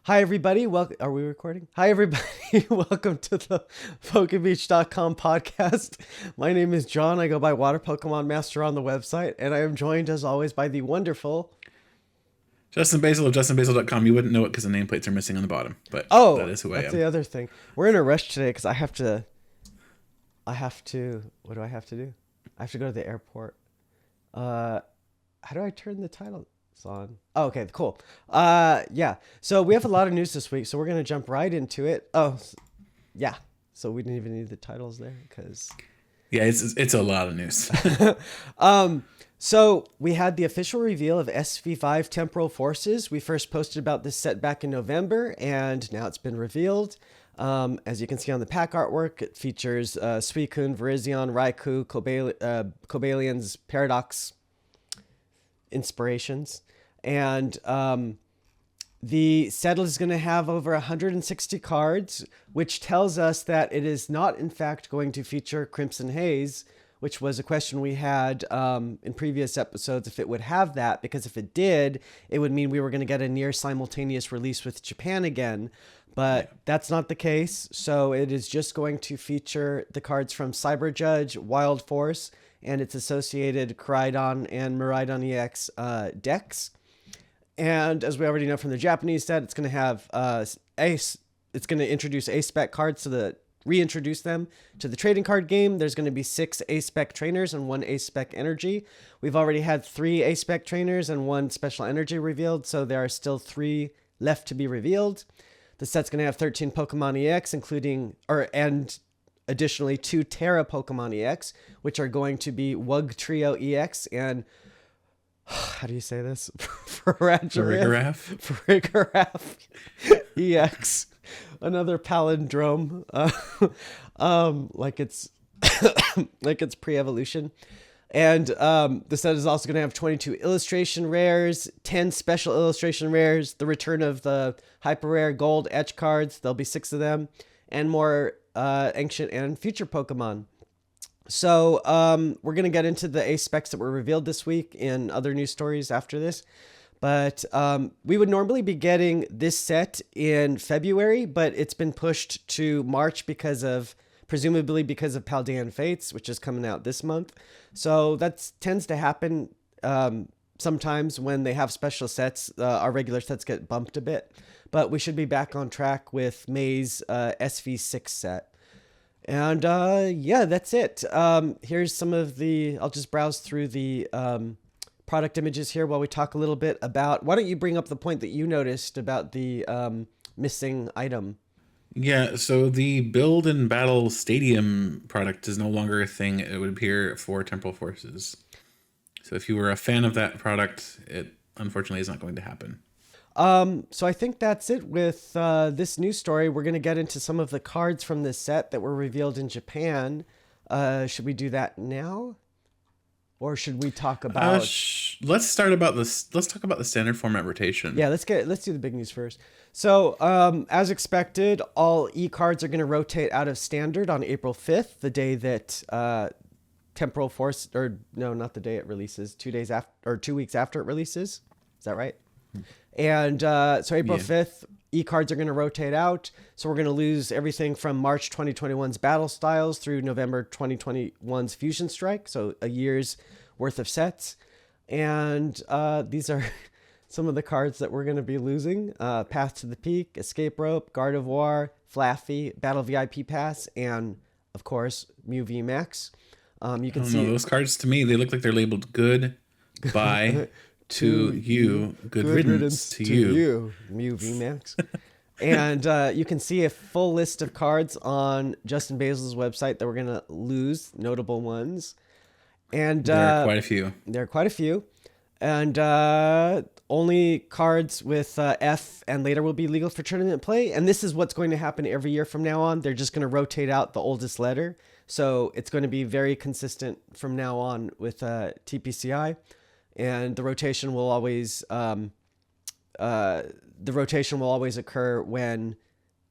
Hi, everybody. Welcome. Are we recording? Hi, everybody. Welcome to the PokeBeach.com podcast. My name is John. I go by Water Pokemon Master on the website, and I am joined, as always, by the wonderful Justin Basil of JustinBasil.com. You wouldn't know it because the nameplates are missing on the bottom, but that Oh, is who I that's am. the other thing. We're in a rush today because I have to. What do I have to do? I have to go to the airport. How do I turn the titles on? Oh, okay, cool. Yeah. So we have a lot of news this week, so we're gonna jump right into it. Yeah. So we didn't even need the titles there because. Yeah, it's a lot of news. So we had the official reveal of SV5 Temporal Forces. We first posted about this set back in November, and now it's been revealed. As you can see on the pack artwork, it features Suicune, Virizion, Raikou, Cobalian's Paradox inspirations. And the set is going to have over 160 cards, which tells us that it is not, in fact, going to feature Crimson Haze, which was a question we had in previous episodes if it would have that, because if it did, it would mean we were going to get a near simultaneous release with Japan again. But that's not the case. So it is just going to feature the cards from Cyber Judge, Wild Force, and its associated Koraidon and Miraidon EX decks. And as we already know from the Japanese set, it's going to have Ace. It's going to introduce A-Spec cards to reintroduce them to the trading card game. There's going to be 6 A-Spec trainers and 1 A-Spec energy. We've already had 3 A-Spec trainers and 1 special energy revealed, so there are still 3 left to be revealed. The set's going to have 13 Pokemon EX, and additionally 2 Terra Pokemon EX, which are going to be Wug Trio EX and how do you say this? Farigiraf EX. Another palindrome. Like it's like it's pre-evolution. And the set is also going to have 22 illustration rares, 10 special illustration rares, the return of the hyper rare gold etch cards. There'll be 6 of them, and more ancient and future Pokemon. So we're going to get into the A-Specs that were revealed this week in other news stories after this. But we would normally be getting this set in February, but it's been pushed to March presumably because of Paldean Fates, which is coming out this month. So that tends to happen sometimes when they have special sets. Our regular sets get bumped a bit, but we should be back on track with May's SV6 set. And yeah, that's it. Here's some of I'll just browse through the product images here while we talk a little bit about, why don't you bring up the point that you noticed about the missing item? Yeah, so the Build and Battle Stadium product is no longer a thing, it would appear, for Temporal Forces. So if you were a fan of that product, it unfortunately is not going to happen. So I think that's it with this news story. We're going to get into some of the cards from this set that were revealed in Japan. Should we do that now? Or should we talk about... Let's talk about the standard format rotation. Yeah, let's do the big news first. So, as expected, all E-cards are going to rotate out of standard on April 5th, the day that Temporal Force, or no, not the day it releases, 2 weeks after it releases. Is that right? And so April 5th, E-cards are going to rotate out. So we're going to lose everything from March 2021's Battle Styles through November 2021's Fusion Strike. So a year's worth of sets. And these are some of the cards that we're going to be losing. Path to the Peak, Escape Rope, Guard of War, Flaffy, Battle VIP Pass, and, of course, Mew V Max. You can see those cards, to me, they look like they're labeled good, bye, to you, good riddance to you. Mew V Max. And you can see a full list of cards on Justin Basil's website that we're going to lose, notable ones. And there are quite a few. And only cards with F and later will be legal for tournament play. And this is what's going to happen every year from now on. They're just going to rotate out the oldest letter. So it's going to be very consistent from now on with TPCI. And the rotation will always occur when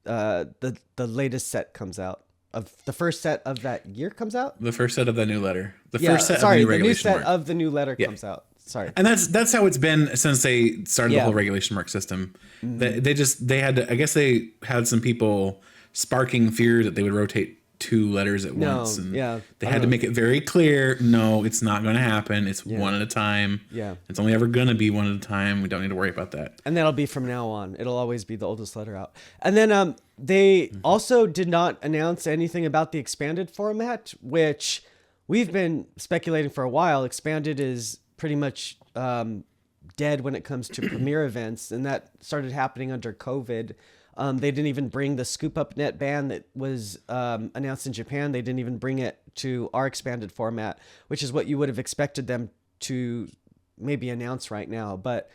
the latest set comes out. Of the first set of that year comes out. The first set of the new letter. The new set of the new letter comes out. Sorry. And that's how it's been since they started the Yeah. whole regulation mark system. They had to, I guess they had some people sparking fear that they would rotate 2 letters at once, No. and Yeah. they I had to don't know. make it very clear. No, it's not going to happen. It's Yeah. one at a time. Yeah. It's only ever going to be one at a time. We don't need to worry about that. And that'll be from now on. It'll always be the oldest letter out. And then they also did not announce anything about the expanded format, which we've been speculating for a while. Expanded is pretty much dead when it comes to premiere events, and that started happening under COVID. They didn't even bring the Scoop Up Net ban that was announced in Japan. They didn't even bring it to our expanded format, which is what you would have expected them to maybe announce right now. But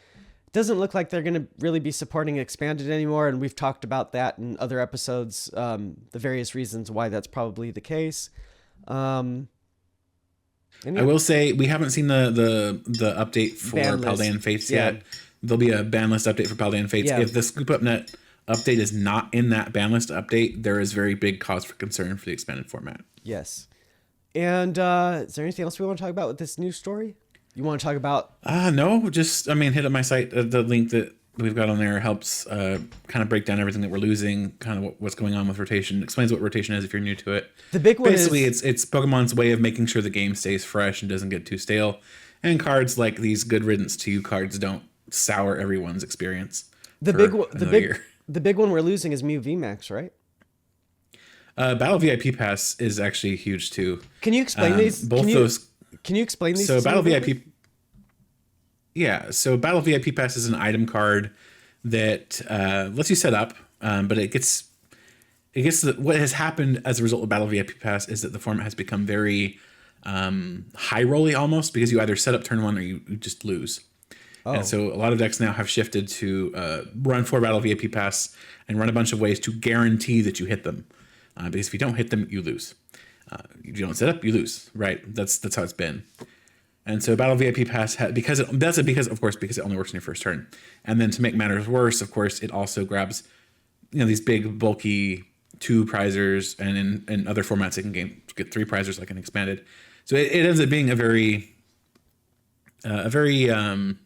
it doesn't look like they're going to really be supporting expanded anymore. And we've talked about that in other episodes, the various reasons why that's probably the case. I will say we haven't seen the update for Ban list. Paldean Fates Yeah. yet. There'll be a ban list update for Paldean Fates. Yeah. If the Scoop Up Net update is not in that ban list update, there is very big cause for concern for the expanded format. Yes. And is there anything else we want to talk about with this news story? You want to talk about? No, just, I mean, hit up my site. The link that we've got on there helps kind of break down everything that we're losing, kind of what's going on with rotation, explains what rotation is if you're new to it. The big one Basically, is... it's Pokemon's way of making sure the game stays fresh and doesn't get too stale. And cards like these Good Riddance to You cards don't sour everyone's experience. The for the big one we're losing is Mew VMAX, right? Battle VIP Pass is actually huge too. Can you explain these? Both those. Can you explain these? So to Battle somebody? VIP. Yeah, so Battle VIP Pass is an item card that lets you set up, but it gets what has happened as a result of Battle VIP Pass is that the format has become very high rolly almost, because you either set up turn 1 or you just lose. Oh. And so a lot of decks now have shifted to run 4 Battle VIP Pass and run a bunch of ways to guarantee that you hit them. Because if you don't hit them, you lose. If you don't set up, you lose. Right? That's how it's been. And so Battle VIP Pass because it only works on your first turn. And then to make matters worse, of course, it also grabs these big bulky 2 prizers, and in other formats it can get 3 prizers like an expanded. So it ends up being a very it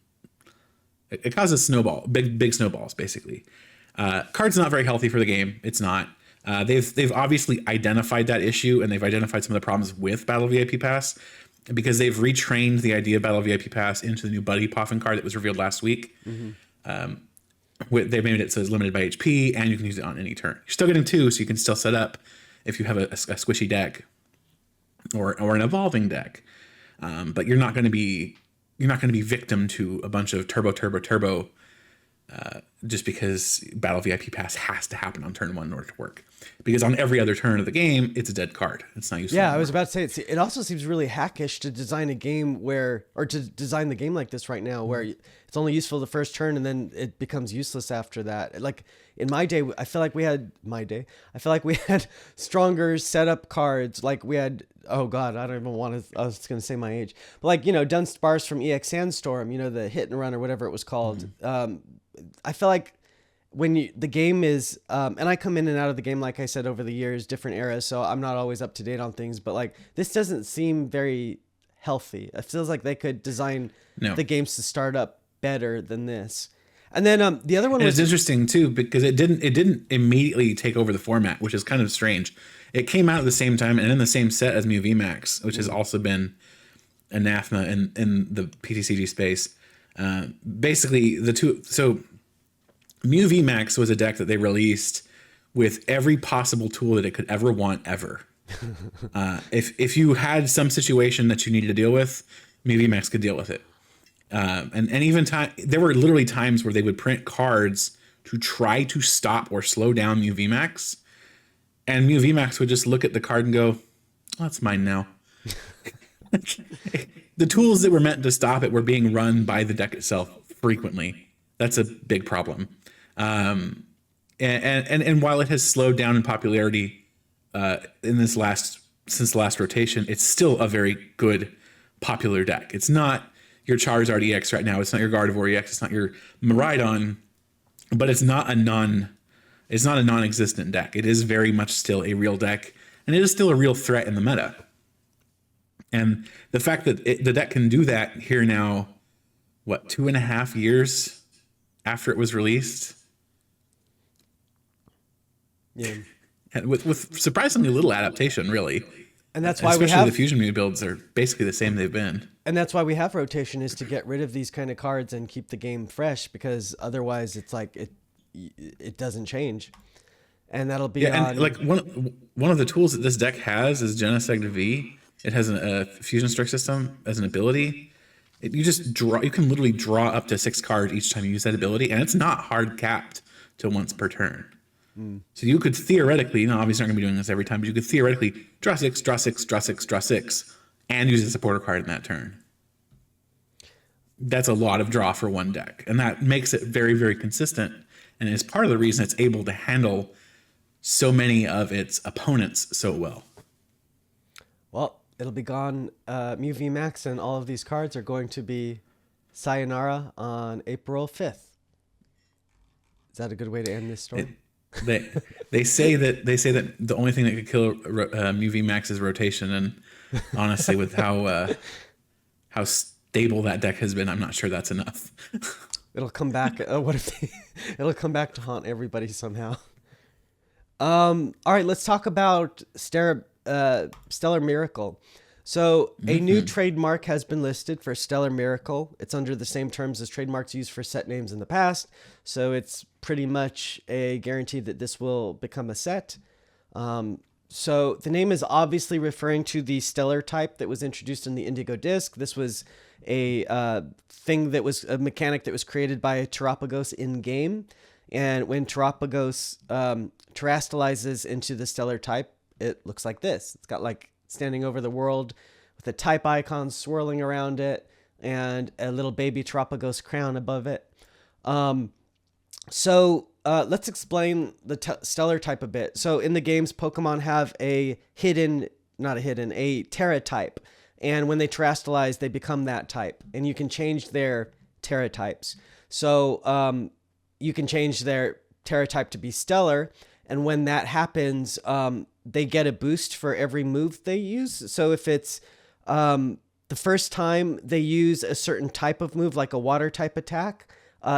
causes big snowballs basically. Card's not very healthy for the game. It's not. They've obviously identified that issue, and they've identified some of the problems with Battle VIP Pass, because they've retrained the idea of Battle VIP Pass into the new Buddy Poffin card that was revealed last week. Mm-hmm. They made it so it's limited by HP, and you can use it on any turn. You're still getting 2, so you can still set up if you have a squishy deck or an evolving deck. But you're not going to be victim to a bunch of turbo just because Battle VIP Pass has to happen on turn 1 in order to work. Because on every other turn of the game, it's a dead card. It's not useful. Yeah, anymore. I was about to say it also seems really hackish to design a game to design the game like this right now, where it's only useful the first turn and then it becomes useless after that. Like in my day, I feel like we had stronger setup cards. Like we had, oh God, I don't even want to, I was going to say my age, but like, Dunsparce from EX Sandstorm, the hit and run or whatever it was called. Mm-hmm. I feel like when the game is, and I come in and out of the game, like I said, over the years, different eras, so I'm not always up to date on things, but like this doesn't seem very healthy. It feels like they could design the games to start up better than this. And then the other one was interesting too, because it didn't immediately take over the format, which is kind of strange. It came out at the same time and in the same set as Mew VMAX, which has also been anathema in the PTCG space. Basically, the two. So Mew VMAX was a deck that they released with every possible tool that it could ever want ever. If you had some situation that you needed to deal with, Mew VMAX could deal with it. And even there were literally times where they would print cards to try to stop or slow down Mew VMAX, and Mew VMAX would just look at the card and go, "Oh, that's mine now." The tools that were meant to stop it were being run by the deck itself frequently. That's a big problem. And while it has slowed down in popularity since the last rotation, it's still a very good popular deck. It's not your Charizard EX right now. It's not your Gardevoir EX. It's not your Miraidon, but it's not a non-existent deck. It is very much still a real deck, and it is still a real threat in the meta. And the fact that the deck can do that here now what, 2.5 years after it was released, Yeah. and with surprisingly little adaptation, really. And that's why we Especially the have Fusion Mute builds are basically the same they've been. and that's why we have rotation, is to get rid of these kind of cards and keep the game fresh, because otherwise it's like it doesn't change. And that'll be Yeah, on and like one of the tools that this deck has is Genesect V. It has a Fusion Strike system as an ability. You just draw. You can literally draw up to 6 cards each time you use that ability, and it's not hard capped to once per turn. So you could theoretically, obviously not going to be doing this every time, but you could theoretically draw 6, draw 6, draw 6, draw 6, and use a supporter card in that turn. That's a lot of draw for one deck, and that makes it very, very consistent, and is part of the reason it's able to handle so many of its opponents so well. Well, it'll be gone. Mew V Max and all of these cards are going to be sayonara on April 5th. Is that a good way to end this story? They say that the only thing that could kill Mew V Max is rotation, and honestly, with how stable that deck has been, I'm not sure that's enough. It'll come back. What if it'll come back to haunt everybody somehow? All right, let's talk about Stellar Miracle. So a new trademark has been listed for Stellar Miracle. It's under the same terms as trademarks used for set names in the past. So it's pretty much a guarantee that this will become a set. So the name is obviously referring to the stellar type that was introduced in the Indigo Disc. This was a thing that was a mechanic that was created by Terapagos in game. And when Terapagos terastallizes into the stellar type, it looks like this. It's got like standing over the world with a type icon swirling around it and a little baby Terapagos crown above it. So let's explain the stellar type a bit. So in the games, Pokemon have a Terra type. And when they terastallize, they become that type. And you can change their Terra types. So you can change their Terra type to be stellar. And when that happens, they get a boost for every move they use. So if it's the first time they use a certain type of move, like a water type attack,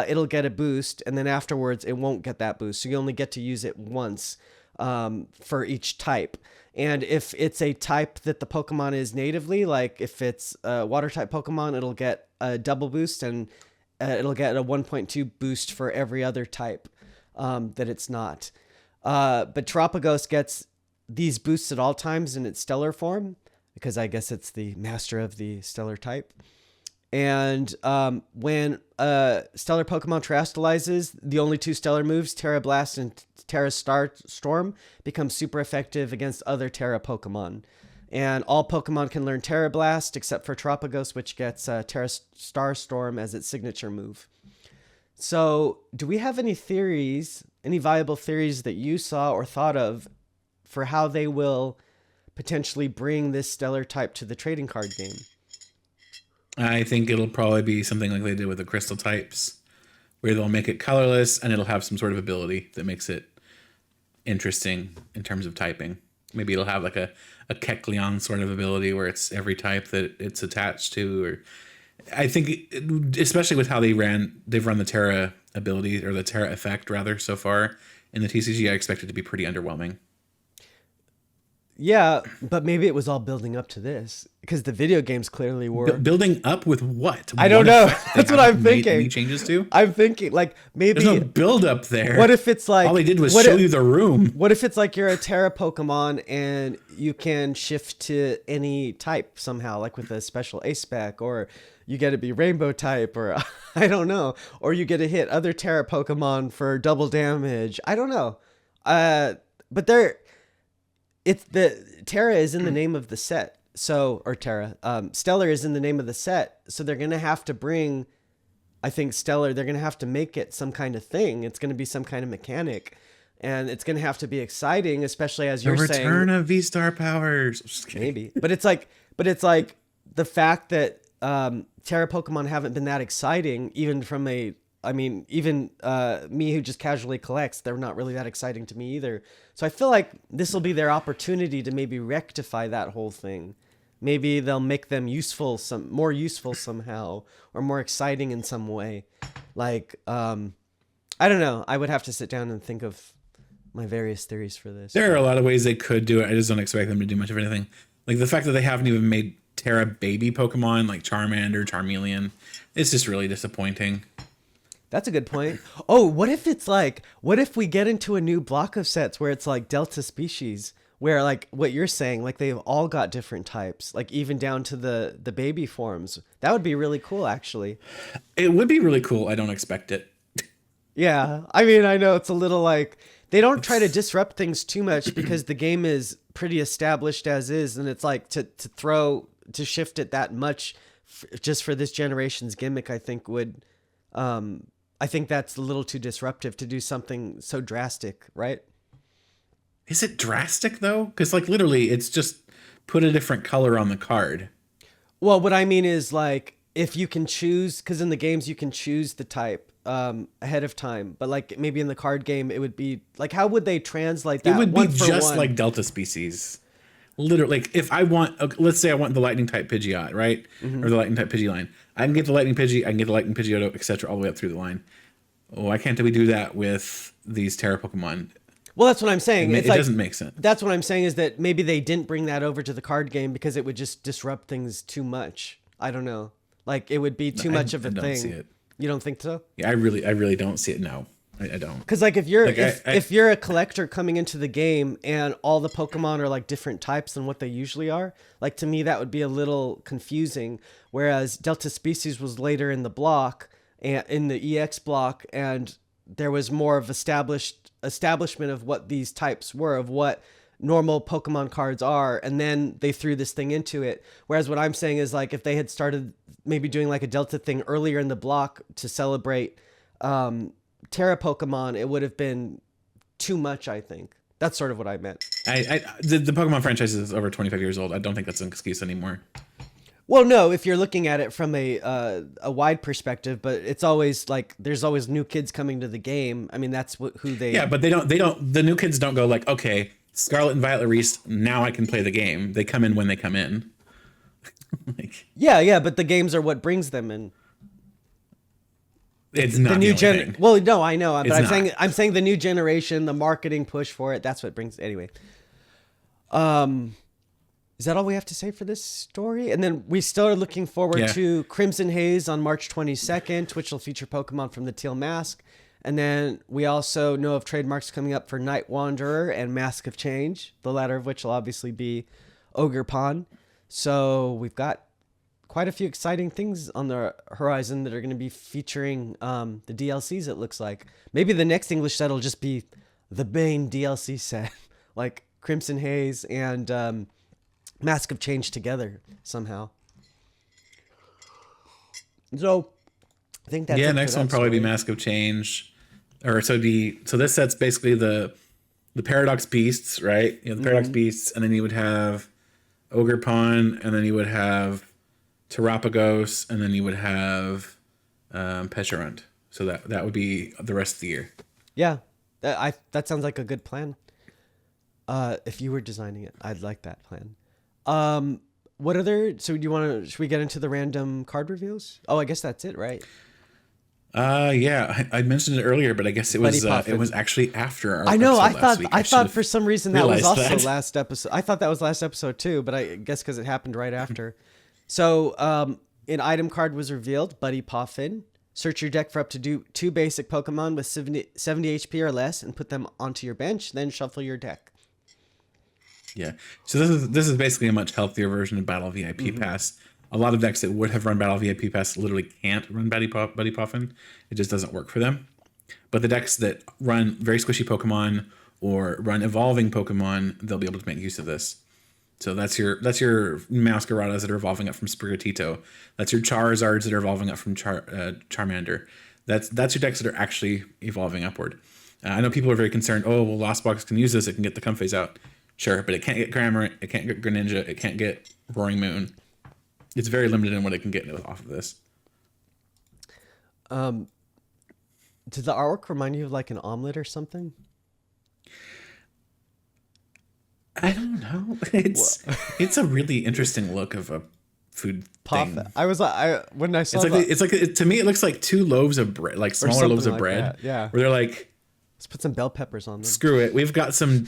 it'll get a boost. And then afterwards, it won't get that boost. So you only get to use it once for each type. And if it's a type that the Pokemon is natively, like if it's a water type Pokemon, it'll get a double boost, and it'll get a 1.2 boost for every other type that it's not. But Terapagos gets these boosts at all times in its stellar form, because I guess it's the master of the stellar type. And when stellar Pokemon terastallizes, the only 2 stellar moves, Terra Blast and Terra Storm, become super effective against other Terra Pokemon. And all Pokemon can learn Terra Blast except for Terapagos, which gets Terra Starstorm as its signature move. So do we have any viable theories that you saw or thought of for how they will potentially bring this stellar type to the trading card game? I think it'll probably be something like they did with the crystal types, where they'll make it colorless and it'll have some sort of ability that makes it interesting in terms of typing. Maybe it'll have like a Kecleon sort of ability where it's every type that it's attached to. Or I think, especially with how they've run the Terra ability, or the Terra effect rather, so far in the TCG, I expect it to be pretty underwhelming. Yeah, but maybe it was all building up to this, because the video games clearly were. Building up with what? I don't know. That's what I'm thinking. Any changes to? I'm thinking like maybe there's no build up there. What if it's like all they did was show you the room? What if it's like you're a Terra Pokemon and you can shift to any type somehow, like with a special Ace spec, or you get to be Rainbow type, or I don't know, or you get to hit other Terra Pokemon for double damage. I don't know. But it's the Terra is in the name of the set. So, or Terra, Stellar is in the name of the set. So they're going to have to bring, I think Stellar, they're going to have to make it some kind of thing. It's going to be some kind of mechanic, and it's going to have to be exciting, especially as you're saying. The return of V-Star powers. Maybe, but it's like the fact that Terra Pokemon haven't been that exciting, even from me who just casually collects, they're not really that exciting to me either. So I feel like this will be their opportunity to maybe rectify that whole thing. Maybe they'll make them more useful somehow, or more exciting in some way. Like, I don't know. I would have to sit down and think of my various theories for this. There are a lot of ways they could do it. I just don't expect them to do much of anything. Like the fact that they haven't even made Terra baby Pokemon like Charmander, Charmeleon, it's just really disappointing. That's a good point. Oh, what if we get into a new block of sets where it's like Delta species, where like what you're saying, like they've all got different types, like even down to the baby forms. That would be really cool, actually. It would be really cool. I don't expect it. Yeah, I mean, I know it's a little like they don't try to disrupt things too much because the game is pretty established as is, and it's like to shift it that much just for this generation's gimmick. I think that's a little too disruptive to do something so drastic, right? Is it drastic though? Because like literally, it's just put a different color on the card. Well, what I mean is like if you can choose, because in the games you can choose the type ahead of time, but like maybe in the card game it would be like how would they translate that? It would be just one? like Delta species. Literally, like if I want, let's say I want the Lightning type Pidgeot, right, or the Lightning type Pidgey I can get the Lightning Pidgey, I can get the Lightning Pidgeotto, etc., all the way up through the line. Why can't we do that with these Terra Pokemon? Well, that's what I'm saying. It doesn't make sense. That's what I'm saying is that maybe they didn't bring that over to the card game because it would just disrupt things too much. I don't know. Like it would be too much of a thing. I don't see it. You don't think so? Yeah, I really don't see it. No, I don't. Because like if you're if you're a collector coming into the game and all the Pokemon are like different types than what they usually are, like to me that would be a little confusing. Whereas Delta Species was later in the block and in the EX block, and there was more of establishment of what these types were, of what normal Pokemon cards are, and then they threw this thing into it. Whereas what I'm saying is like if they had started maybe doing like a Delta thing earlier in the block to celebrate Terra Pokemon, it would have been too much, I think. That's sort of what I meant. The Pokemon franchise is over 25 years old. I don't think that's an excuse anymore. Well, no, if you're looking at it from a wide perspective, but it's always like there's always new kids coming to the game. I mean, that's who they. Yeah, but they don't. The new kids don't go like, okay, Scarlet and Violet Reese, now I can play the game. They come in when they come in. Like, yeah, but the games are what brings them in. It's not the new gen. Well, no, I know, but I'm saying the new generation, the marketing push for it. That's what brings. Anyway, is that all we have to say for this story? And then we still are looking forward to Crimson Haze on March 22nd, which will feature Pokemon from the Teal Mask. And then we also know of trademarks coming up for Night Wanderer and Mask of Change, the latter of which will obviously be Ogerpon. So we've got quite a few exciting things on the horizon that are going to be featuring the DLCs, it looks like. Maybe the next English set will just be the Bane DLC set, like Crimson Haze and Mask of Change together somehow. So I think that's next one probably be Mask of Change. Or so this set's basically the Paradox Beasts, right? You know, the Paradox Beasts, and then you would have Ogerpon, and then you would have Terapagos, and then you would have Pecharunt. So that would be the rest of the year. Yeah, that sounds like a good plan. If you were designing it, I'd like that plan. What other? So should we get into the random card reveals? Oh, I guess that's it, right? Yeah, I mentioned it earlier, but I guess it was actually after our. I know. I thought for some reason that was also that. last episode. I thought that was last episode too, but I guess because it happened right after. So, an item card was revealed. Buddy Poffin. Search your deck for up to 2 basic Pokemon with 70 HP or less, and put them onto your bench. Then shuffle your deck. Yeah. So this is basically a much healthier version of Battle VIP Pass. A lot of decks that would have run Battle VIP Pass literally can't run Buddy Poffin. It just doesn't work for them. But the decks that run very squishy Pokemon or run evolving Pokemon, they'll be able to make use of this. So that's your Masqueradas that are evolving up from Sprigatito. That's your Charizards that are evolving up from Charmander. That's your decks that are actually evolving upward. I know people are very concerned. Oh, well, Lost Box can use this. It can get the Comphase out. Sure, but it can't get Cramorant. It can't get Greninja. It can't get Roaring Moon. It's very limited in what it can get off of this. Did the artwork remind you of like an omelet or something? I don't know. It's a really interesting look of a food Puff. thing. I was when I saw To me it looks like two loaves of bread, like or smaller loaves something of like bread. that. Yeah. Where they're like, Let's put some bell peppers on them. screw it, we've got some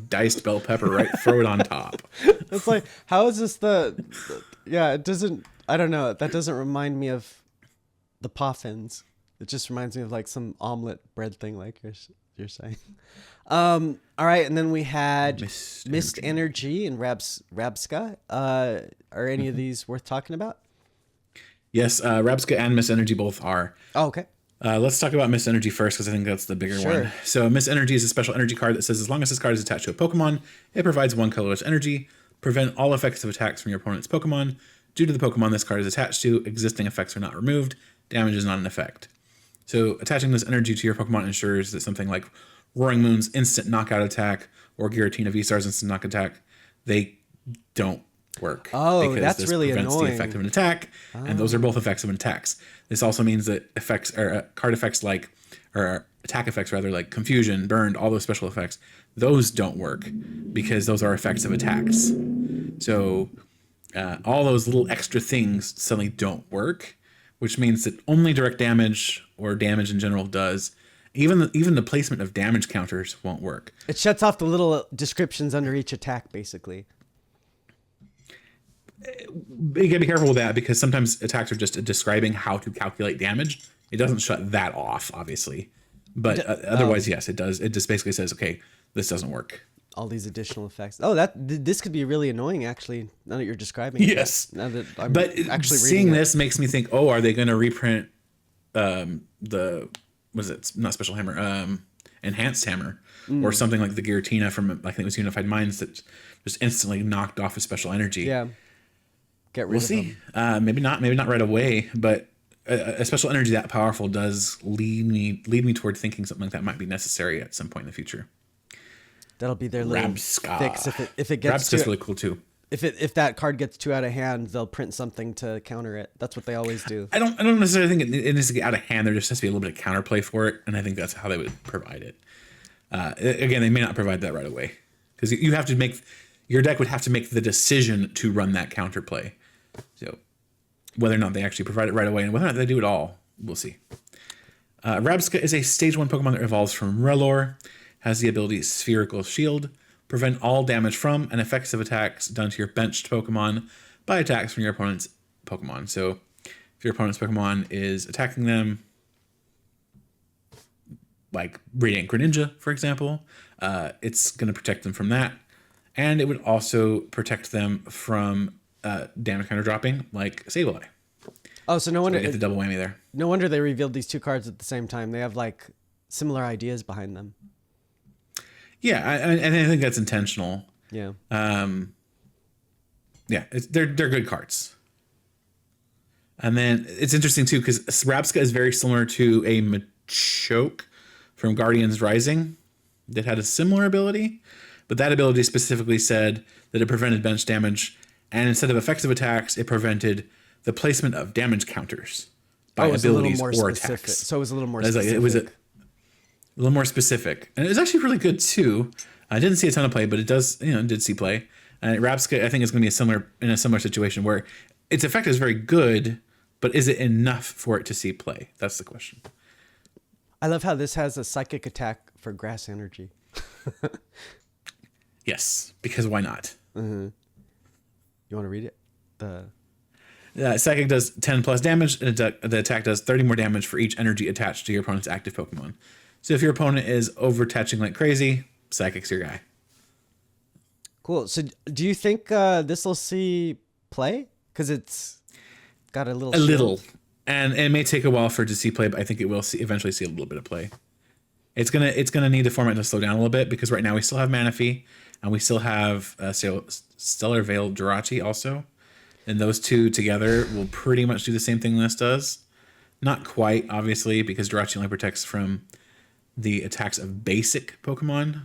diced bell pepper, right? Throw it on top. It's like, how is this yeah, it doesn't, I don't know. That doesn't remind me of the poffins. It just reminds me of like some omelet bread thing, like you're saying. All right, and then we had Mist Energy and Rabska. Are any of these worth talking about? Yes, Rabska and Miss Energy both are. Oh, okay. Let's talk about Miss Energy first, because I think that's the bigger one. So Miss Energy is a special energy card that says as long as this card is attached to a Pokemon, it provides 1 colorless energy. Prevent all effects of attacks from your opponent's Pokemon. Due to the Pokemon this card is attached to, existing effects are not removed. Damage is not an effect. So attaching this energy to your Pokemon ensures that something like Roaring Moon's instant knockout attack or Giratina V-Star's instant knock attack, they don't work. Oh, because that's this really prevents annoying. the effect of an attack, and those are both effects of an attacks. This also means that effects or card effects like, or attack effects rather, like Confusion, Burned, all those special effects, those don't work because those are effects of attacks. So all those little extra things suddenly don't work, which means that only direct damage or damage in general does. Even the placement of damage counters won't work. It shuts off the little descriptions under each attack, basically. You gotta be careful with that, because sometimes attacks are just describing how to calculate damage. It doesn't shut that off, obviously. But otherwise, yes, it does. It just basically says, okay, this doesn't work. All these additional effects. Oh, this could be really annoying, actually, now that you're describing it. Yes. Now that I'm But actually seeing reading this makes me think, oh, are they going to reprint what is it? Not Special Hammer, Enhanced Hammer, or something like the Giratina from, I think it was Unified Minds, that just instantly knocked off a special energy. Yeah. Get rid We'll of see. them. Maybe not right away, but a special energy that powerful does lead me toward thinking something like that might be necessary at some point in the future. That'll be their little Rabska. fix if it gets Rabska's really cool too. If that card gets too out of hand, they'll print something to counter it. That's what they always do. I don't necessarily think it needs to get out of hand. There just has to be a little bit of counterplay for it, and I think that's how they would provide it. Again, they may not provide that right away, because you have to make, your deck would have to make the decision to run that counterplay. So whether or not they actually provide it right away and whether or not they do it all, we'll see. Rabska is a stage 1 Pokemon that evolves from Relor, has the ability Spherical Shield, prevent all damage from and effects of attacks done to your benched Pokemon by attacks from your opponent's Pokemon. So if your opponent's Pokemon is attacking them, like Radiant Greninja, for example, it's going to protect them from that. And it would also protect them from damage counter dropping, like Sableye. Oh, so no wonder So you get the double whammy there. No wonder they revealed these two cards at the same time. They have like similar ideas behind them. Yeah, and I think that's intentional. Yeah. Yeah, they're good cards. And then it's interesting too, because Rabska is very similar to a Machoke from Guardians Rising that had a similar ability, but that ability specifically said that it prevented bench damage, and instead of effective attacks, it prevented the placement of damage counters by abilities or attacks. So it was a little more specific. It was a little more specific, and it was actually really good too. I didn't see a ton of play, but it did see play. And Rabska, I think, is going to be in a similar situation where its effect is very good, but is it enough for it to see play? That's the question. I love how this has a psychic attack for grass energy. Yes, because why not? Mm-hmm. You want to read it? Psychic does 10 plus damage, and the attack does 30 more damage for each energy attached to your opponent's active Pokemon. So if your opponent is overtouching like crazy, Psychic's your guy. Cool. So do you think this will see play? Because it's got a little... Little. And it may take a while for it to see play, but I think it will eventually see a little bit of play. It's gonna need the format to slow down a little bit, because right now we still have Manaphy, and we still have Stellar Veil Jirachi also. And those two together will pretty much do the same thing this does. Not quite, obviously, because Jirachi only protects from the attacks of basic Pokemon.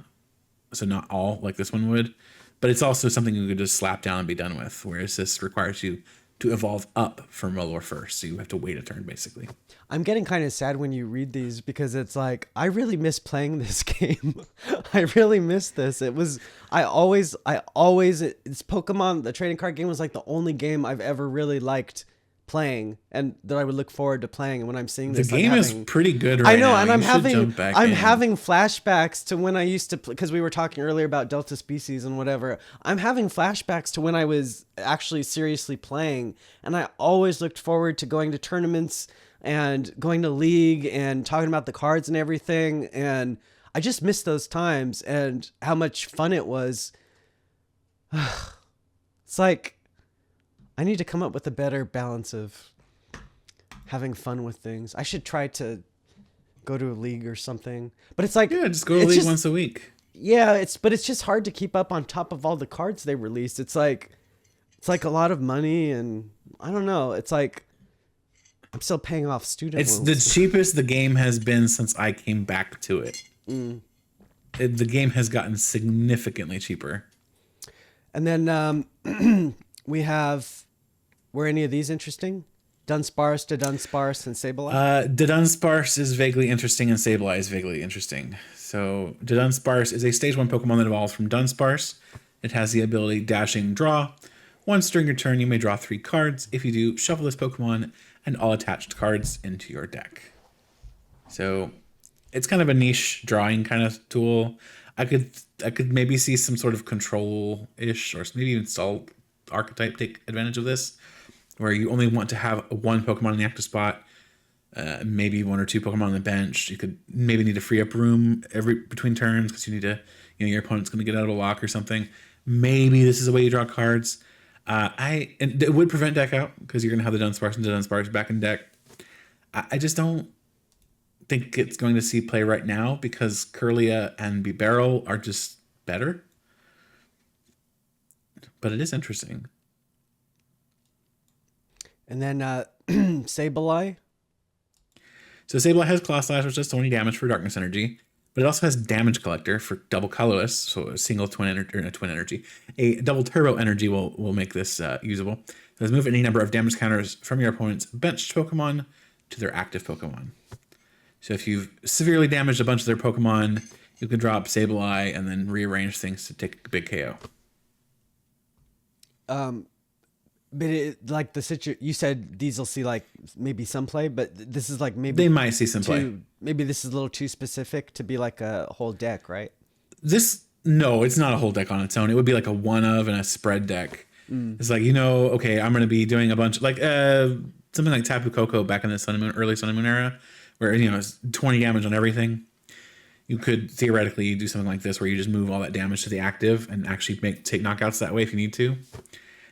So not all, like this one would. But it's also something you could just slap down and be done with. Whereas this requires you to evolve up from Malor first. So you have to wait a turn, basically. I'm getting kind of sad when you read these because it's like I really miss playing this game. I really miss this. It's Pokemon. The trading card game was like the only game I've ever really liked playing, and that I would look forward to playing. And when I'm seeing The this, game is pretty good right now. I know, and I'm in. having flashbacks to when I used to play, because we were talking earlier about Delta Species and whatever. I'm having flashbacks to when I was actually seriously playing, and I always looked forward to going to tournaments and going to league and talking about the cards and everything. And I just miss those times and how much fun it was. It's like I need to come up with a better balance of having fun with things. I should try to go to a league or something. But it's like, yeah, just go to league once a week. Yeah, it's just hard to keep up on top of all the cards they released. It's like a lot of money, and I don't know. It's like I'm still paying off student It's loans. the cheapest the game has been since I came back to it. The game has gotten significantly cheaper. And then we have, were any of these interesting? Dunsparce, Dunsparce, and Sableye? Dunsparce is vaguely interesting and Sableye is vaguely interesting. So Dunsparce is a stage 1 Pokemon that evolves from Dunsparce. It has the ability Dashing Draw. Once during your turn, you may draw 3 cards. If you do, shuffle this Pokemon and all attached cards into your deck. So it's kind of a niche drawing kind of tool. I could maybe see some sort of control-ish or maybe even Stall archetype take advantage of this, where you only want to have one Pokemon in the active spot, maybe 1 or 2 Pokemon on the bench. You could maybe need to free up room between turns because you need to, your opponent's going to get out of a lock or something. Maybe this is a way you draw cards. And it would prevent deck out because you're going to have the Dunsparce and Dunsparce back in deck. I just don't think it's going to see play right now because Kirlia and Bibarel are just better. But it is interesting. And then Sableye. So Sableye has Claw Slash, which does 20 damage for Darkness Energy, but it also has Damage Collector for double colorless, so a single twin energy. A double turbo energy will make this usable. It says move any number of damage counters from your opponent's benched Pokemon to their active Pokemon. So if you've severely damaged a bunch of their Pokemon, you can drop Sableye and then rearrange things to take a big KO. But like you said these will see like maybe some play, but this is like maybe they might see some play. Maybe this is a little too specific to be like a whole deck, right? No, it's not a whole deck on its own. It would be like a one of and a spread deck. It's like, okay, I'm going to be doing a bunch like something like Tapu Koko back in the early Sun and Moon era, where it's 20 damage on everything. You could theoretically do something like this where you just move all that damage to the active and actually take knockouts that way if you need to.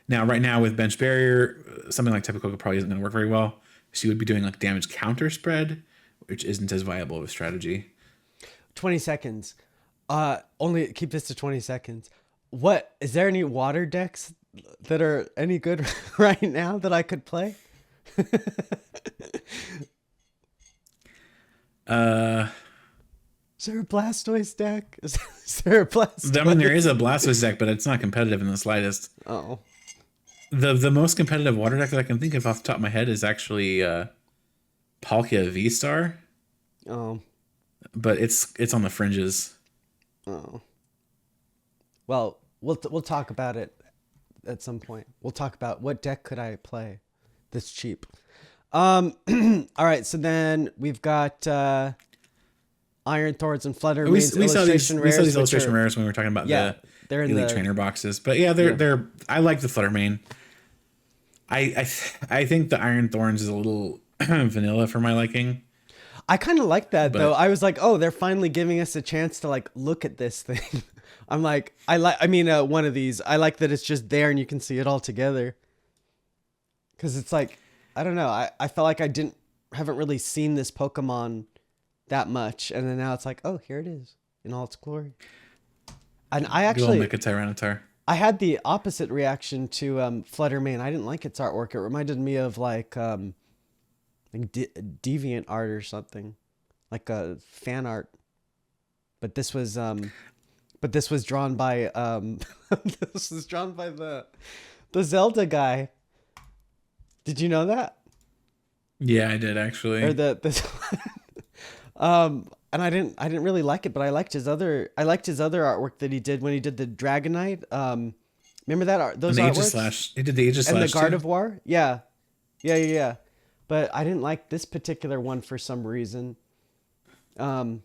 Now, right now with Bench Barrier, something like Tapu Koko probably isn't going to work very well. So you would be doing like damage counter spread, which isn't as viable of a strategy. 20 seconds. Only keep this to 20 seconds. Is there any water decks that are any good right now that I could play? Is there a Blastoise deck? Is there a Blastoise? I mean, there is a Blastoise deck, but it's not competitive in the slightest. Oh. The most competitive water deck that I can think of off the top of my head is actually Palkia V-Star. Oh. But it's on the fringes. Oh. Well, we'll talk about it at some point. We'll talk about what deck could I play that's cheap. All right, so then we've got Iron Thorns and Flutter Mains illustration rares. We saw these illustration rares when we were talking about the Elite Trainer boxes. But yeah, they're I like the Flutter Mane. I think the Iron Thorns is a little vanilla for my liking. I kind of like that though. I was like, oh, they're finally giving us a chance to like look at this thing. I'm like, one of these. I like that it's just there and you can see it all together. Because it's like, I don't know. I felt like I haven't really seen this Pokemon that much, and then now it's like, oh, here it is in all its glory. And I actually make a Tyranitar. I had the opposite reaction to Flutter Mane. I didn't like its artwork. It reminded me of like Deviant art or something, like a fan art. But this was drawn by this was drawn by the Zelda guy. Did you know that? Yeah, I did Or actually. this and I didn't really like it, but I liked his other artwork that he did when he did the Dragonite. Remember that And those the Aegis artworks? Slash. He did the Aegis And the Slash Guard too. of War? Yeah. Yeah. But I didn't like this particular one for some reason. Um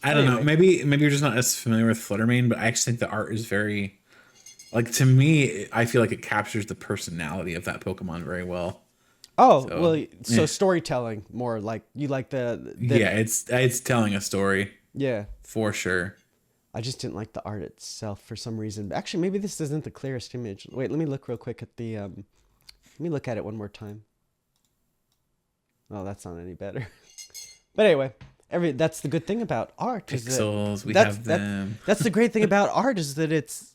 I but don't know. anyway. Maybe you're just not as familiar with Fluttermane, but I actually think the art is very like to me. I feel like it captures the personality of that Pokemon very well. Oh, So well, so yeah, storytelling more like you like the yeah, it's telling a story yeah. for sure. I just didn't like the art itself for some reason. Actually, maybe this isn't the clearest image. Wait, let me look real quick at the let me look at it one more time. Oh, that's not any better. But anyway, that's the good thing about art is that Pixels, we that's have that them. that's the great thing about art is that it's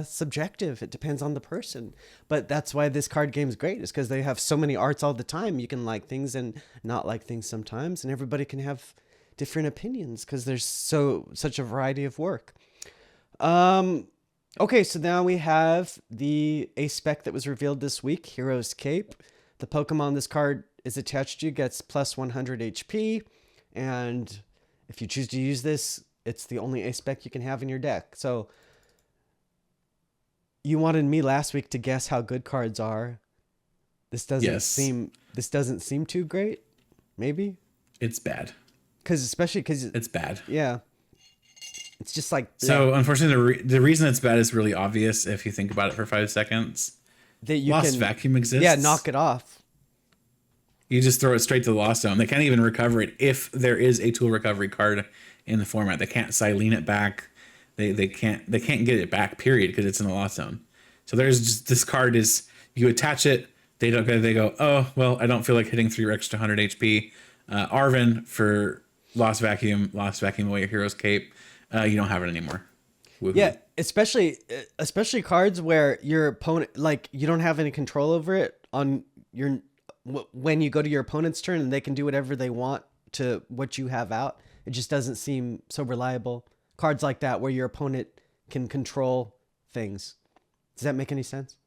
subjective. It depends on the person. But that's why this card game is great is because they have so many arts all the time. You can like things and not like things sometimes, and everybody can have different opinions because there's such a variety of work. Um, okay, so now we have the ace spec that was revealed this week, Hero's Cape. The Pokemon this card is attached to gets plus 100 HP, and if you choose to use this, it's the only ace spec you can have in your deck. So you wanted me last week to guess how good cards are. Yes, This doesn't seem too great. Maybe it's bad. because It's bad. yeah, it's just like bleh, So unfortunately, the reason it's bad is really obvious if you think about it for 5 seconds. that you Lost can Vacuum yeah exists. knock it off. You just throw it straight to the Lost Zone. They can't even recover it if there is a tool recovery card in the format. They can't Silene it back. They can't get it back. Period, because it's in the Lost Zone. So there's just this card is you attach it. They go, oh well, I don't feel like hitting 3 extra 100 HP. Arvin for Lost Vacuum away your Hero's Cape. You don't have it anymore. Woohoo. Yeah, especially cards where your opponent like you don't have any control over it on your when you go to your opponent's turn and they can do whatever they want to what you have out. It just doesn't seem so reliable. Cards like that where your opponent can control things. Does that make any sense?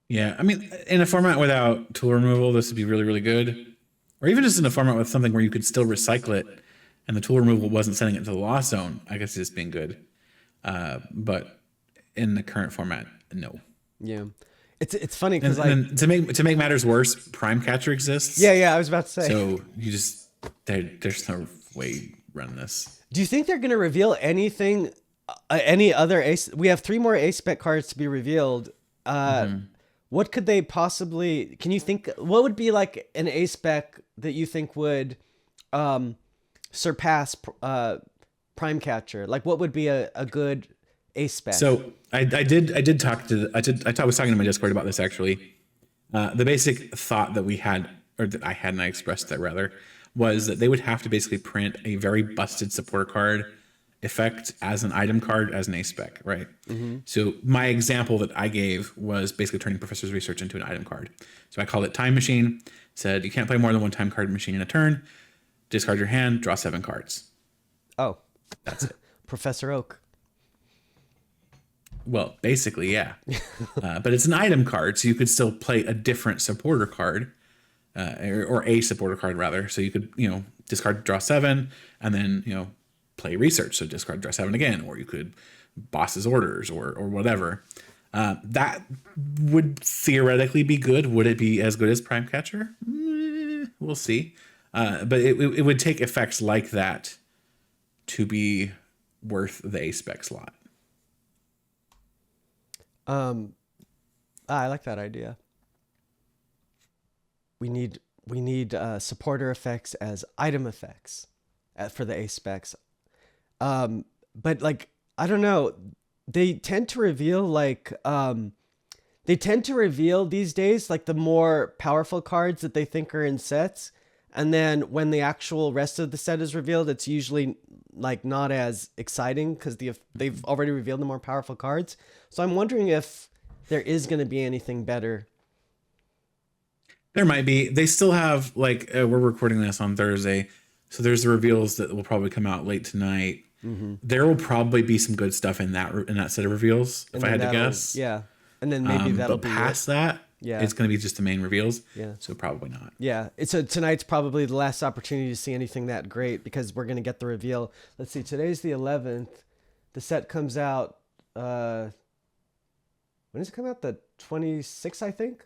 Yeah, I mean, in a format without tool removal, this would be really, really good. Or even just in a format with something where you could still recycle it, and the tool removal wasn't sending it to the lost zone. I guess it's being good. But in the current format, no. Yeah. It's funny And, because and like then to make matters worse, Prime Catcher exists. yeah, I was about to say. So you just there's no way you run this. Do you think they're going to reveal anything, any other ace? We have three more ace spec cards to be revealed. What could they possibly? Can you think? What would be like an ace spec that you think would surpass Prime Catcher? Like, what would be a good ace spec? So I did talk to I was talking to my Discord about this actually. The basic thought that we had, or that I had, and I expressed that rather, was that they would have to basically print a very busted supporter card effect as an item card as an ace spec, right? So my example that I gave was basically turning Professor's Research into an item card. So I called it Time Machine. Said you can't play more than one time card machine in a turn. Discard your hand, draw 7 cards. Oh, That's it. Professor Oak. Well, basically, yeah. But it's an item card, so you could still play a different supporter card, or a supporter card rather. So you could, discard, draw 7, and then play research. So discard, draw 7 again, or you could boss's orders or whatever. That would theoretically be good. Would it be as good as Prime Catcher? We'll see. But it would take effects like that to be worth the A spec slot. I like that idea. We need supporter effects as item effects for the ace specs. But like I don't know, they tend to reveal these days like the more powerful cards that they think are in sets, and then when the actual rest of the set is revealed, it's usually like not as exciting because they've already revealed the more powerful cards. So I'm wondering if there is going to be anything better. There might be. They still have we're recording this on Thursday, so there's the reveals that will probably come out late tonight. There will probably be some good stuff in that set of reveals, if I had to guess. Yeah, and then maybe that'll but be past that, Yeah. It's going to be just the main reveals. Yeah. So probably not. Yeah, tonight's probably the last opportunity to see anything that great because we're gonna get the reveal. Let's see, today's the 11th. The set comes out. When does it come out? The 26th, I think.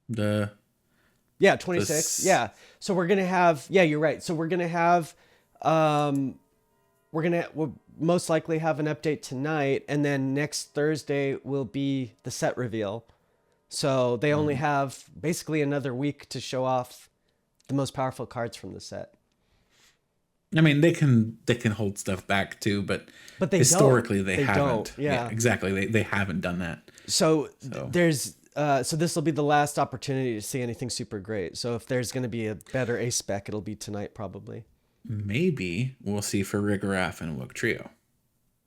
Yeah, 26th. Yeah, so we're gonna have. Yeah, you're right. So we're gonna have. We'll most likely have an update tonight, and then next Thursday will be the set reveal. So they only have basically another week to show off the most powerful cards from the set. I mean, they can hold stuff back too, but they historically don't. they haven't. Don't. Yeah, exactly. They haven't done that. So there's so this will be the last opportunity to see anything super great. So if there's going to be a better ace spec, it'll be tonight probably. Maybe we'll see for Rigorath and Wook Trio.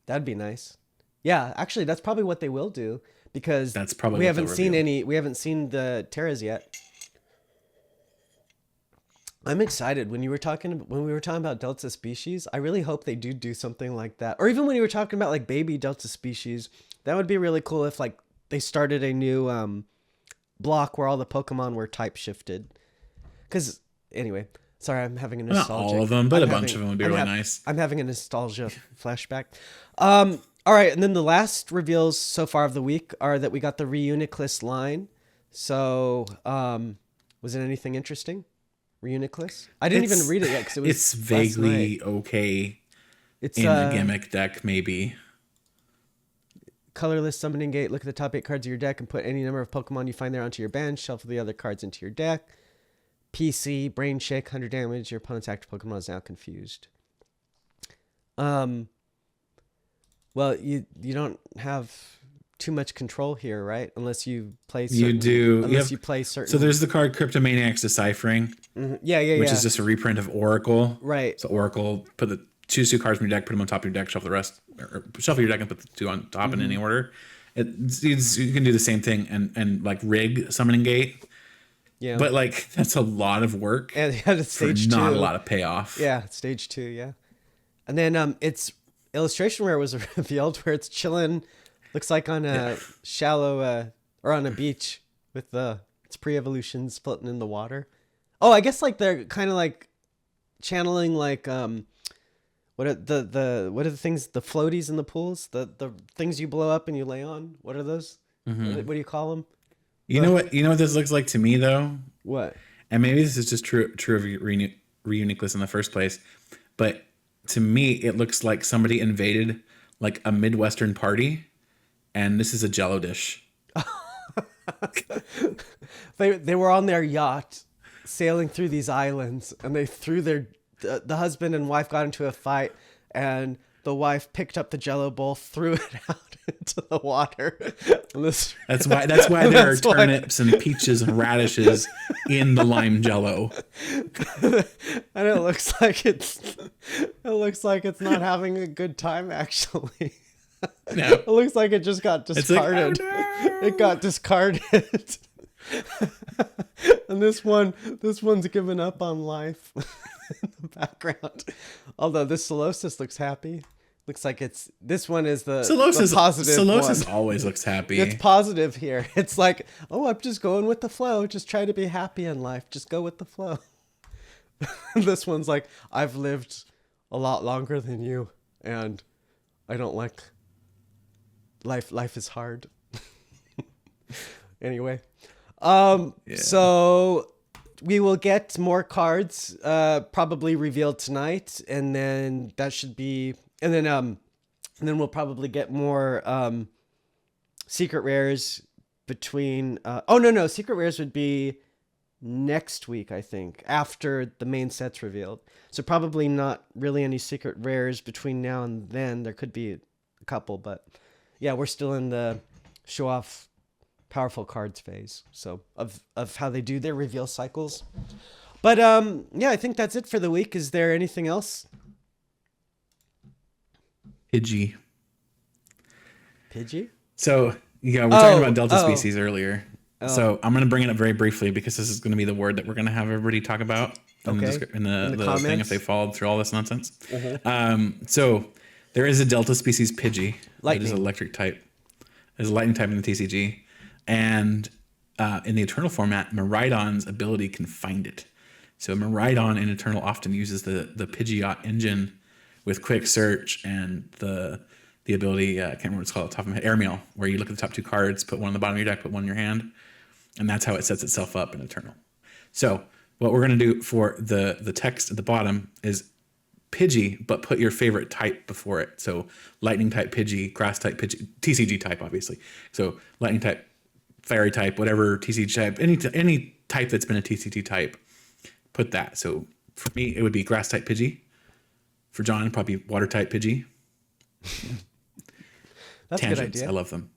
That'd be nice. Yeah, actually, that's probably what they will do because that's probably we haven't seen the Terras yet. I'm excited when we were talking about Delta species. I really hope they do something like that, or even when you were talking about like baby Delta species, that would be really cool if like they started a new block where all the Pokemon were type shifted. Because anyway. Sorry, I'm having a nostalgia. Not all of them, but a bunch of them would be really nice. I'm having a nostalgia flashback. All right, and then the last reveals so far of the week are that we got the Reuniclus line. So, was it anything interesting? Reuniclus? I didn't even read it yet because it's vaguely okay. It's in a gimmick deck, maybe. Colorless Summoning Gate. Look at the top 8 cards of your deck and put any number of Pokemon you find there onto your bench. Shuffle the other cards into your deck. PC, Brain Shake, 100 damage. Your opponent's active Pokemon is now confused. Well, you don't have too much control here, right? Unless you play certain... You do. Unless you play certain... So there's the card Cryptomaniac's Deciphering. Mm-hmm. Yeah. Which is just a reprint of Oracle. Right. So Oracle, choose 2 cards from your deck, put them on top of your deck, shuffle the rest. Or shuffle your deck and put the 2 on top in any order. You can do the same thing and like rig Summoning Gate. Yeah, but like that's a lot of work, and it's stage 2. Not a lot of payoff. Yeah, stage 2. Yeah, and then it's illustration where it was revealed where it's chilling, looks like on a shallow or on a beach with its pre-evolutions floating in the water. Oh, I guess like they're kind of like channeling like what are the things, the floaties in the pools, the things you blow up and you lay on. What are those? What do you call them? You know what this looks like to me though? What? And maybe this is just true of Reuniclus in the first place, but to me it looks like somebody invaded like a Midwestern party, and this is a Jello dish. They were on their yacht sailing through these islands, and they threw the husband and wife got into a fight, and the wife picked up the Jello bowl, threw it out into the water. That's why there are turnips and peaches and radishes in the lime Jello. And it looks like it's not having a good time actually. No. It looks like it just got discarded. Like, oh no! It got discarded. And this one's given up on life in the background. Although this Solosis looks happy. Looks like this one is the positive Solosis one. Always looks happy. It's positive here. It's like, oh, I'm just going with the flow. Just try to be happy in life. Just go with the flow. This one's like, I've lived a lot longer than you, and I don't like life. Life is hard. Anyway, so we will get more cards probably revealed tonight, and then that should be. And then we'll probably get more secret rares between. No, secret rares would be next week, I think, after the main set's revealed. So probably not really any secret rares between now and then. There could be a couple, but yeah, we're still in the show off powerful cards phase. So of how they do their reveal cycles. But yeah, I think that's it for the week. Is there anything else? Pidgey. So yeah, we're talking about Delta species earlier. So I'm going to bring it up very briefly because this is going to be the word that we're going to have everybody talk about in the thing if they followed through all this nonsense. So there is a Delta species Pidgey. Lightning. It is electric type. There's a lightning type in the TCG. And in the Eternal format, Miraidon's ability can find it. So Miraidon in Eternal often uses the Pidgeot engine with quick search and the ability, I can't remember what it's called off the top of my head, Airmail, where you look at the top 2 cards, put one on the bottom of your deck, put one in your hand, and that's how it sets itself up in Eternal. So what we're going to do for the text at the bottom is Pidgey, but put your favorite type before it. So lightning type Pidgey, grass type Pidgey, TCG type, obviously. So lightning type, fairy type, whatever TCG type, any type that's been a TCG type, put that. So for me, it would be grass type Pidgey. For John, probably water type Pidgey. That's Tangents, a good idea. I love them.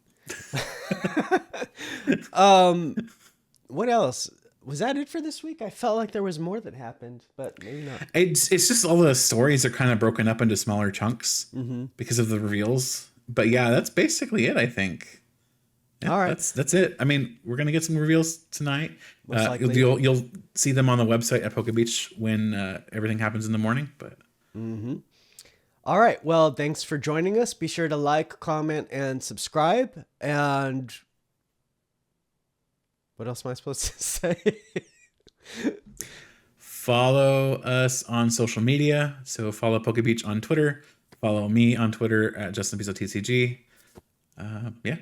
What else? Was that it for this week? I felt like there was more that happened, but maybe not. It's just all the stories are kind of broken up into smaller chunks because of the reveals. But yeah, that's basically it, I think. Yeah, all right. That's it. I mean, we're gonna get some reveals tonight. Most likely. You'll see them on the website at Poke Beach when everything happens in the morning. But All right. Well, thanks for joining us. Be sure to like, comment, and subscribe. And what else am I supposed to say? follow us on social media. So follow Poke Beach on Twitter. Follow me on Twitter at JustinBizzoTCG. Yeah.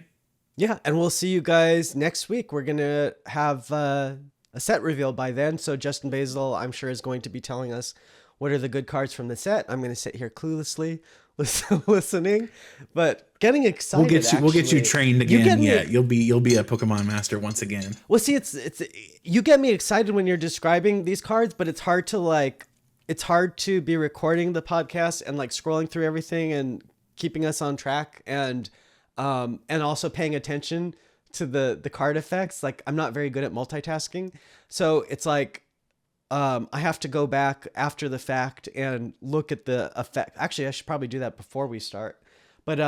Yeah, and we'll see you guys next week. We're going to have a set reveal by then. So Justin Basil, I'm sure, is going to be telling us what are the good cards from the set. I'm going to sit here cluelessly listening, but getting excited. We'll get you trained again. You'll be a Pokemon master once again. Well, see, it's you get me excited when you're describing these cards, but it's hard to be recording the podcast and like scrolling through everything and keeping us on track and also paying attention to the card effects. Like, I'm not very good at multitasking, so it's like I have to go back after the fact and look at the effect. Actually, I should probably do that before we start. But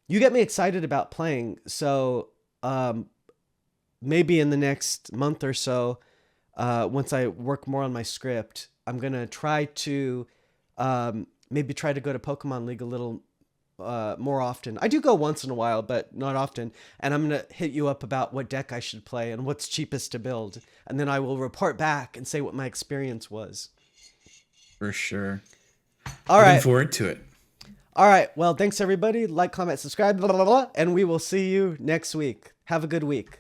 you get me excited about playing, so maybe in the next month or so, once I work more on my script, I'm gonna try to maybe try to go to Pokemon League a little more often. I do go once in a while, but not often. And I'm going to hit you up about what deck I should play and what's cheapest to build. And then I will report back and say what my experience was. For sure. All right. Looking forward to it. All right. Well, thanks everybody. Like, comment, subscribe, blah, blah, blah, and we will see you next week. Have a good week.